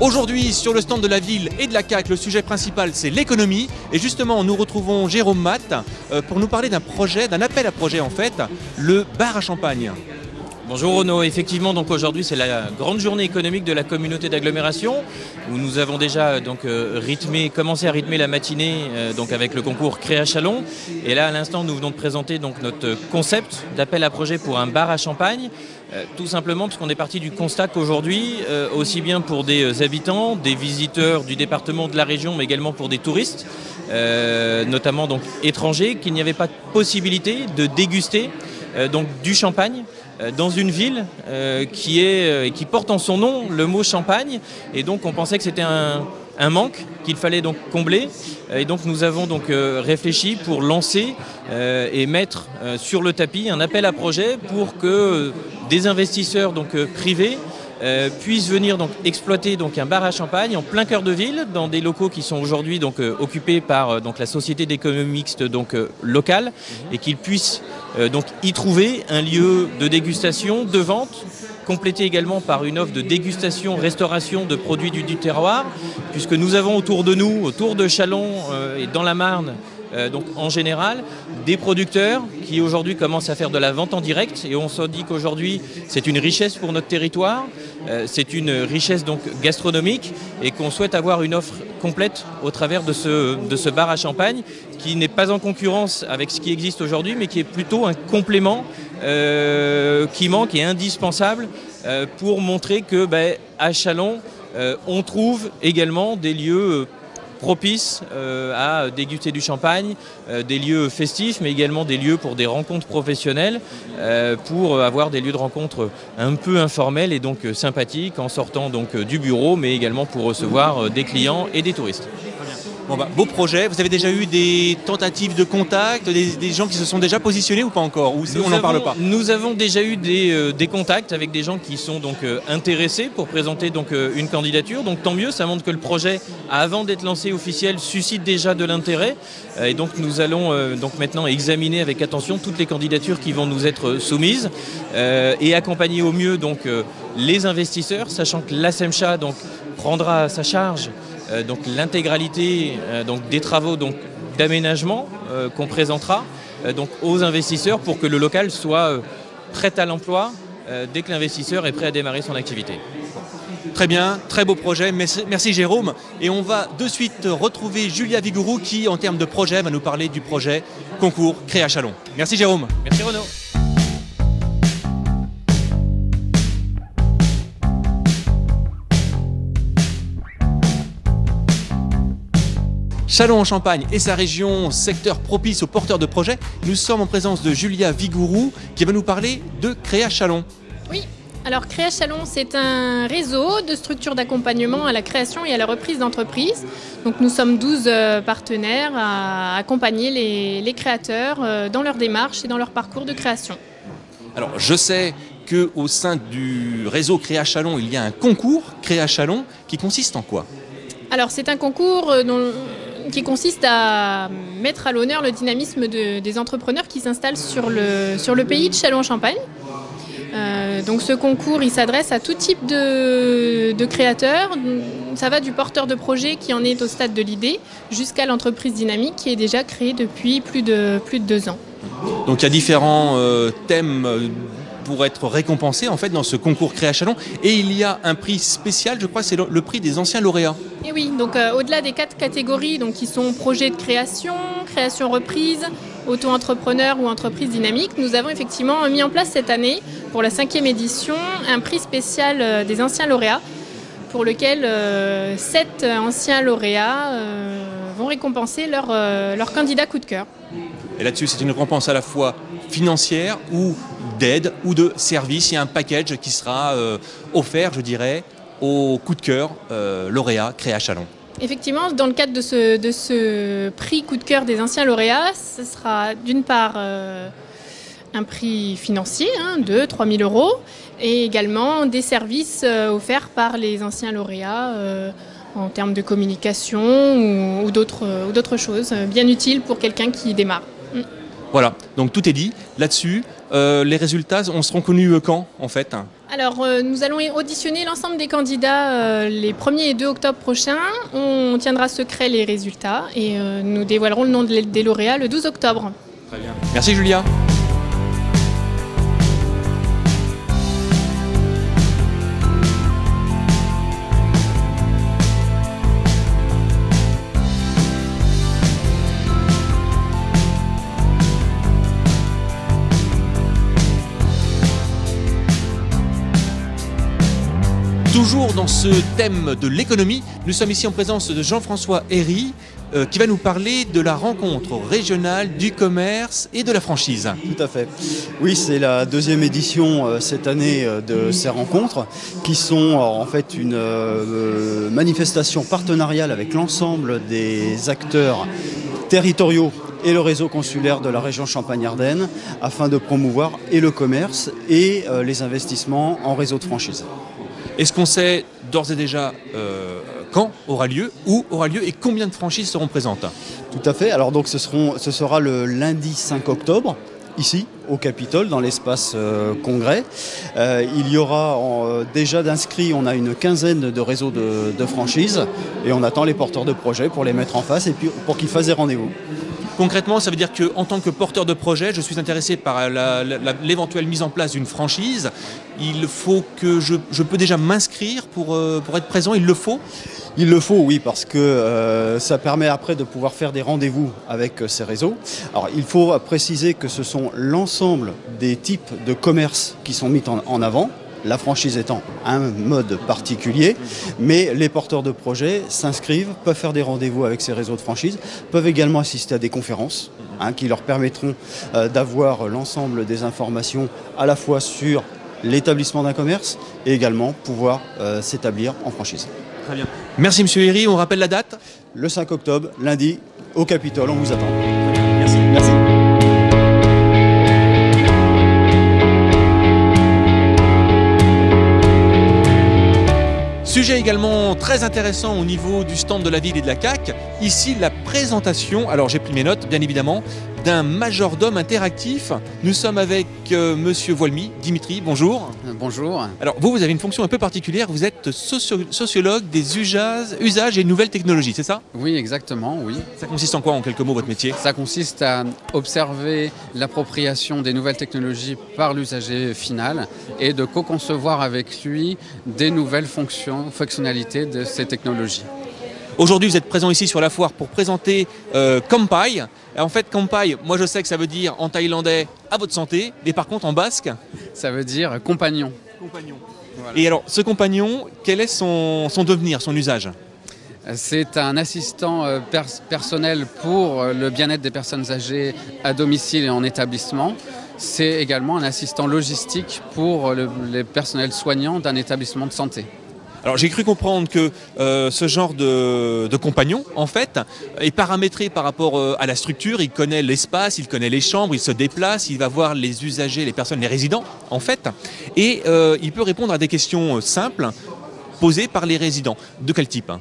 Aujourd'hui, sur le stand de la ville et de la CAC, le sujet principal, c'est l'économie. Et justement, nous retrouvons Jérôme Matt pour nous parler d'un projet, d'un appel à projet en fait, le bar à champagne. Bonjour Renaud, effectivement donc aujourd'hui c'est la grande journée économique de la communauté d'agglomération où nous avons déjà donc commencé à rythmer la matinée donc avec le concours Créa Chalon, et là à l'instant nous venons de présenter donc notre concept d'appel à projet pour un bar à champagne, tout simplement parce qu'on est parti du constat qu'aujourd'hui aussi bien pour des habitants, des visiteurs du département, de la région, mais également pour des touristes notamment donc étrangers, qu'il n'y avait pas de possibilité de déguster donc du champagne dans une ville qui porte en son nom le mot champagne, et donc on pensait que c'était un manque qu'il fallait donc combler, et donc nous avons donc réfléchi pour lancer et mettre sur le tapis un appel à projet pour que des investisseurs donc privés puissent venir donc exploiter donc un bar à champagne en plein cœur de ville, dans des locaux qui sont aujourd'hui donc occupés par donc la société d'économie mixte donc locale, et qu'ils puissent donc y trouver un lieu de dégustation, de vente, complété également par une offre de dégustation, restauration de produits du terroir, puisque nous avons autour de nous, autour de Châlons et dans la Marne, donc en général, des producteurs qui aujourd'hui commencent à faire de la vente en direct, et on se dit qu'aujourd'hui c'est une richesse pour notre territoire, c'est une richesse donc gastronomique, et qu'on souhaite avoir une offre complète au travers de ce bar à champagne qui n'est pas en concurrence avec ce qui existe aujourd'hui, mais qui est plutôt un complément qui manque et indispensable pour montrer que à Châlons on trouve également des lieux propices à déguster du champagne, des lieux festifs, mais également des lieux pour des rencontres professionnelles, pour avoir des lieux de rencontres un peu informels et donc sympathiques en sortant donc du bureau, mais également pour recevoir des clients et des touristes. Bon beau projet, vous avez déjà eu des tentatives de contact, des gens qui se sont déjà positionnés ou pas encore, ou on n'en parle pas? Nous avons déjà eu des contacts avec des gens qui sont donc intéressés pour présenter donc une candidature, donc tant mieux, ça montre que le projet, avant d'être lancé officiel, suscite déjà de l'intérêt, et donc nous allons donc maintenant examiner avec attention toutes les candidatures qui vont nous être soumises et accompagner au mieux donc les investisseurs, sachant que l'ASEMCHA donc prendra à sa charge donc l'intégralité donc des travaux donc d'aménagement qu'on présentera donc aux investisseurs pour que le local soit prêt à l'emploi dès que l'investisseur est prêt à démarrer son activité. Très bien, très beau projet, merci Jérôme. Et on va de suite retrouver Julia Vigourou qui, en termes de projet, va nous parler du projet concours Créa Chalon. Merci Jérôme. Merci Renaud. Châlons en Champagne et sa région, secteur propice aux porteurs de projets. Nous sommes en présence de Julia Vigourou qui va nous parler de Créa Chalon. Oui, alors Créa Chalon, c'est un réseau de structures d'accompagnement à la création et à la reprise d'entreprises. Donc nous sommes 12 partenaires à accompagner les créateurs dans leur démarche et dans leur parcours de création. Alors je sais qu'au sein du réseau Créa Chalon, il y a un concours Créa Chalon qui consiste en quoi? Alors c'est un concours qui consiste à mettre à l'honneur le dynamisme des entrepreneurs qui s'installent sur le pays de Châlons-en-Champagne. Donc ce concours, il s'adresse à tout type de créateurs. Ça va du porteur de projet qui en est au stade de l'idée jusqu'à l'entreprise dynamique qui est déjà créée depuis plus de 2 ans. Donc il y a différents thèmes pour être récompensés en fait dans ce concours Créa Chalon, et il y a un prix spécial, je crois, c'est le prix des anciens lauréats. Et oui, donc au-delà des 4 catégories donc, qui sont projet de création, création reprise, auto-entrepreneur ou entreprise dynamique, nous avons effectivement mis en place cette année, pour la 5e édition, un prix spécial des anciens lauréats, pour lequel 7 anciens lauréats vont récompenser leur candidat coup de cœur. Et là-dessus, c'est une récompense à la fois financière ou d'aide ou de service. Il y a un package qui sera offert, je dirais, au coup de cœur lauréat Créa Chalon. Effectivement, dans le cadre de ce prix coup de cœur des anciens lauréats, ce sera d'une part un prix financier, 2-3 000 euros, et également des services offerts par les anciens lauréats en termes de communication ou d'autres choses bien utiles pour quelqu'un qui démarre. Voilà, donc tout est dit. Là-dessus, les résultats seront connus quand, en fait? Alors, nous allons auditionner l'ensemble des candidats les 1er et 2 octobre prochains. On tiendra secret les résultats et nous dévoilerons le nom des lauréats le 12 octobre. Très bien. Merci Julia. Toujours dans ce thème de l'économie, nous sommes ici en présence de Jean-François Herry qui va nous parler de la rencontre régionale du commerce et de la franchise. Tout à fait. Oui, c'est la 2e édition cette année de ces rencontres qui sont en fait une manifestation partenariale avec l'ensemble des acteurs territoriaux et le réseau consulaire de la région Champagne-Ardenne afin de promouvoir et le commerce et les investissements en réseau de franchise. Est-ce qu'on sait d'ores et déjà quand aura lieu, où aura lieu et combien de franchises seront présentes? Tout à fait. Alors donc ce sera le lundi 5 octobre, ici au Capitole, dans l'espace congrès. Il y aura déjà d'inscrits, on a une quinzaine de réseaux de franchises et on attend les porteurs de projets pour les mettre en face et puis pour qu'ils fassent des rendez-vous. Concrètement, ça veut dire qu'en tant que porteur de projet, je suis intéressé par l'éventuelle mise en place d'une franchise. Il faut que je peux déjà m'inscrire pour être présent, il le faut? Il le faut, oui, parce que ça permet après de pouvoir faire des rendez-vous avec ces réseaux. Alors, il faut préciser que ce sont l'ensemble des types de commerce qui sont mis en avant. La franchise étant un mode particulier, mais les porteurs de projets s'inscrivent, peuvent faire des rendez-vous avec ces réseaux de franchise, peuvent également assister à des conférences qui leur permettront d'avoir l'ensemble des informations à la fois sur l'établissement d'un commerce et également pouvoir s'établir en franchise. Très bien. Merci Monsieur Herry, on rappelle la date? Le 5 octobre, lundi, au Capitole, on vous attend. Merci. Merci. Sujet également très intéressant au niveau du stand de la ville et de la CAC. Ici, la présentation, alors j'ai pris mes notes bien évidemment, d'un majordome interactif. Nous sommes avec Monsieur Voilmy, Dimitri, bonjour. Bonjour. Alors vous avez une fonction un peu particulière, vous êtes sociologue des usages et nouvelles technologies, c'est ça? Oui, exactement, oui. Ça consiste en quoi en quelques mots votre métier? Ça consiste à observer l'appropriation des nouvelles technologies par l'usager final et de co-concevoir avec lui des nouvelles fonctionnalités de ces technologies. Aujourd'hui, vous êtes présent ici sur la foire pour présenter Kampai. En fait, Kampai, moi je sais que ça veut dire en thaïlandais à votre santé, mais par contre en basque, ça veut dire compagnon. Compagnon. Voilà. Et alors, ce compagnon, quel est son devenir, son usage? C'est un assistant personnel pour le bien-être des personnes âgées à domicile et en établissement. C'est également un assistant logistique pour les personnels soignants d'un établissement de santé. Alors j'ai cru comprendre que ce genre de compagnon, en fait, est paramétré par rapport à la structure. Il connaît l'espace, il connaît les chambres, il se déplace, il va voir les usagers, les personnes, les résidents, en fait. Et il peut répondre à des questions simples posées par les résidents. De quel type?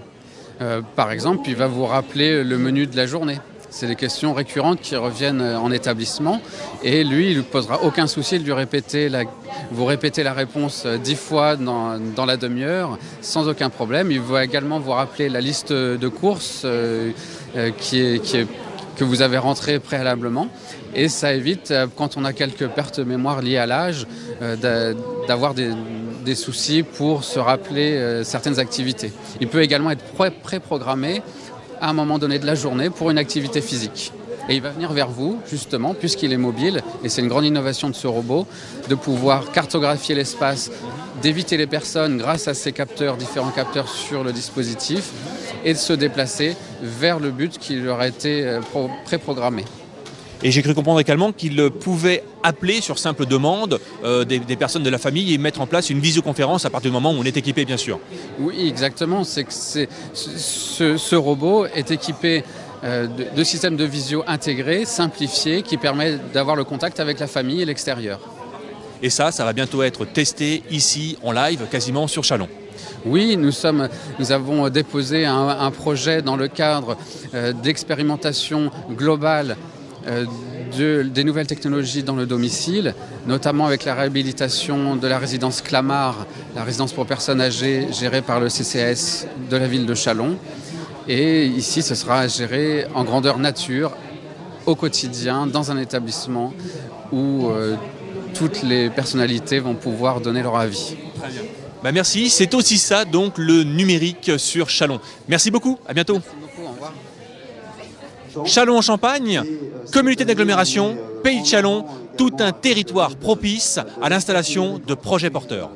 Par exemple, il va vous rappeler le menu de la journée. C'est des questions récurrentes qui reviennent en établissement et lui, il ne posera aucun souci de lui vous répéter la réponse 10 fois dans la demi-heure sans aucun problème. Il va également vous rappeler la liste de courses que vous avez rentrée préalablement et ça évite, quand on a quelques pertes de mémoire liées à l'âge, d'avoir des soucis pour se rappeler certaines activités. Il peut également être préprogrammé à un moment donné de la journée pour une activité physique. Et il va venir vers vous, justement, puisqu'il est mobile, et c'est une grande innovation de ce robot, de pouvoir cartographier l'espace, d'éviter les personnes grâce à ces capteurs, différents capteurs sur le dispositif, et de se déplacer vers le but qui leur a été préprogrammé. Et j'ai cru comprendre également qu'il pouvait appeler sur simple demande des personnes de la famille et mettre en place une visioconférence à partir du moment où on est équipé, bien sûr. Oui, exactement. C'est que ce robot est équipé de systèmes de visio intégrés, simplifiés, qui permet d'avoir le contact avec la famille et l'extérieur. Et ça va bientôt être testé ici en live, quasiment sur Châlons. Oui, nous avons déposé un projet dans le cadre d'expérimentation globale des nouvelles technologies dans le domicile, notamment avec la réhabilitation de la résidence Clamart, la résidence pour personnes âgées gérée par le CCAS de la ville de Châlons. Et ici, ce sera géré en grandeur nature, au quotidien, dans un établissement où toutes les personnalités vont pouvoir donner leur avis. Très bien. Merci, c'est aussi ça donc le numérique sur Châlons. Merci beaucoup, à bientôt. Merci beaucoup, au revoir. Châlons en Champagne, communauté d'agglomération, pays de Châlons, tout un territoire propice à l'installation de projets porteurs.